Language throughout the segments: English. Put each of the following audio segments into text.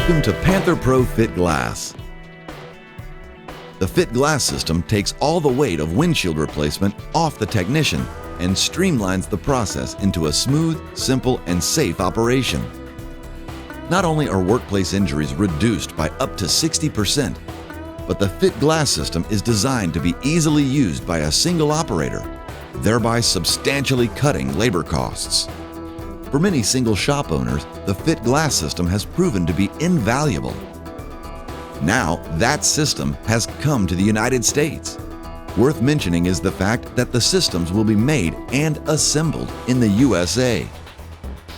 Welcome to Panther Pro Fit Glass. The Fit Glass system takes all the weight of windshield replacement off the technician and streamlines the process into a smooth, simple, and safe operation. Not only are workplace injuries reduced by up to 60%, but the Fit Glass system is designed to be easily used by a single operator, thereby substantially cutting labor costs. For many single shop owners, the Fit Glass system has proven to be invaluable. Now, that system has come to the United States. Worth mentioning is the fact that the systems will be made and assembled in the USA.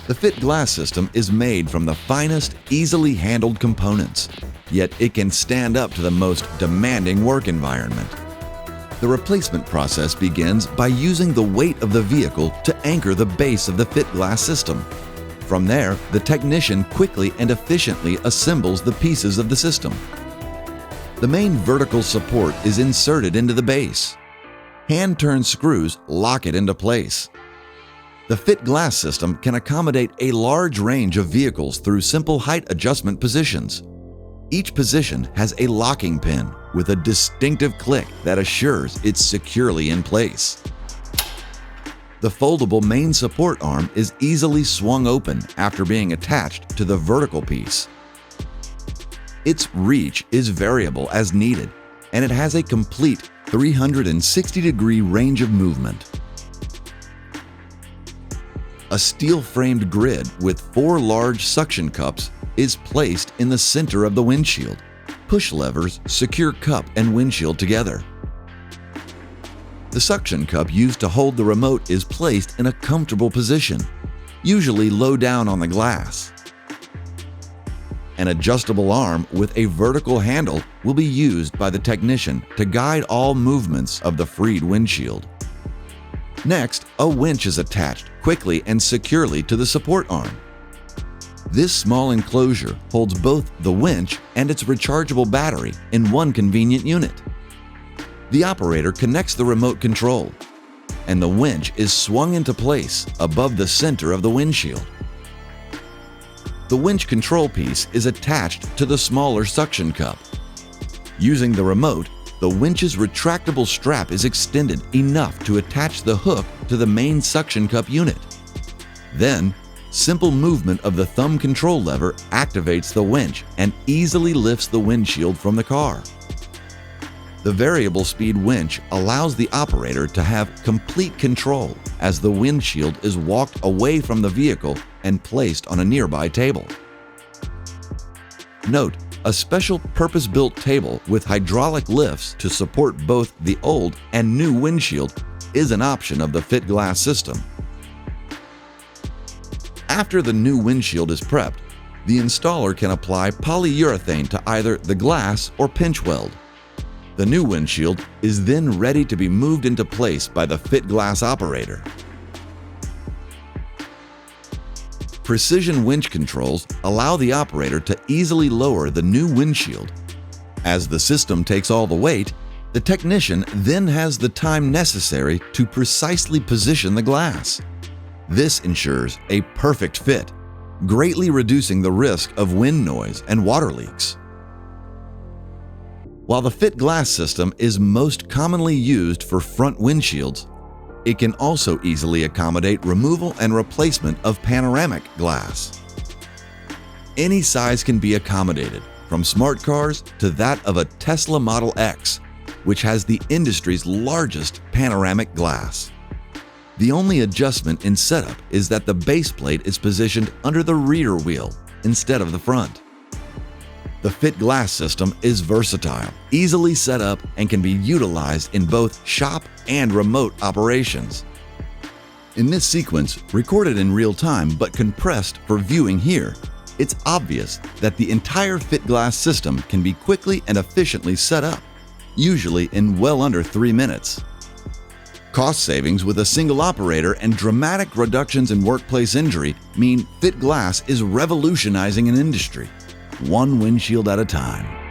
The Fit Glass system is made from the finest, easily handled components, yet it can stand up to the most demanding work environment. The replacement process begins by using the weight of the vehicle to anchor the base of the Fit Glass system. From there, the technician quickly and efficiently assembles the pieces of the system. The main vertical support is inserted into the base. Hand-turned screws lock it into place. The Fit Glass system can accommodate a large range of vehicles through simple height adjustment positions. Each position has a locking pin with a distinctive click that assures it's securely in place. The foldable main support arm is easily swung open after being attached to the vertical piece. Its reach is variable as needed, and it has a complete 360-degree range of movement. A steel-framed grid with 4 large suction cups is placed in the center of the windshield. Push levers secure cup and windshield together. The suction cup used to hold the remote is placed in a comfortable position, usually low down on the glass. An adjustable arm with a vertical handle will be used by the technician to guide all movements of the freed windshield. Next, a winch is attached quickly and securely to the support arm. This small enclosure holds both the winch and its rechargeable battery in one convenient unit. The operator connects the remote control, and the winch is swung into place above the center of the windshield. The winch control piece is attached to the smaller suction cup. Using the remote, the winch's retractable strap is extended enough to attach the hook to the main suction cup unit. Then, simple movement of the thumb control lever activates the winch and easily lifts the windshield from the car. The variable speed winch allows the operator to have complete control as the windshield is walked away from the vehicle and placed on a nearby table. Note, a special purpose-built table with hydraulic lifts to support both the old and new windshield is an option of the Fit Glass system. After the new windshield is prepped, the installer can apply polyurethane to either the glass or pinch weld. The new windshield is then ready to be moved into place by the Fit Glass operator. Precision winch controls allow the operator to easily lower the new windshield. As the system takes all the weight, the technician then has the time necessary to precisely position the glass. This ensures a perfect fit, greatly reducing the risk of wind noise and water leaks. While the Fit Glass system is most commonly used for front windshields, it can also easily accommodate removal and replacement of panoramic glass. Any size can be accommodated, from smart cars to that of a Tesla Model X, which has the industry's largest panoramic glass. The only adjustment in setup is that the base plate is positioned under the rear wheel instead of the front. The Fit Glass system is versatile, easily set up, and can be utilized in both shop and remote operations. In this sequence, recorded in real time but compressed for viewing here, it's obvious that the entire Fit Glass system can be quickly and efficiently set up, usually in well under 3 minutes. Cost savings with a single operator and dramatic reductions in workplace injury mean Fit Glass is revolutionizing an industry, one windshield at a time.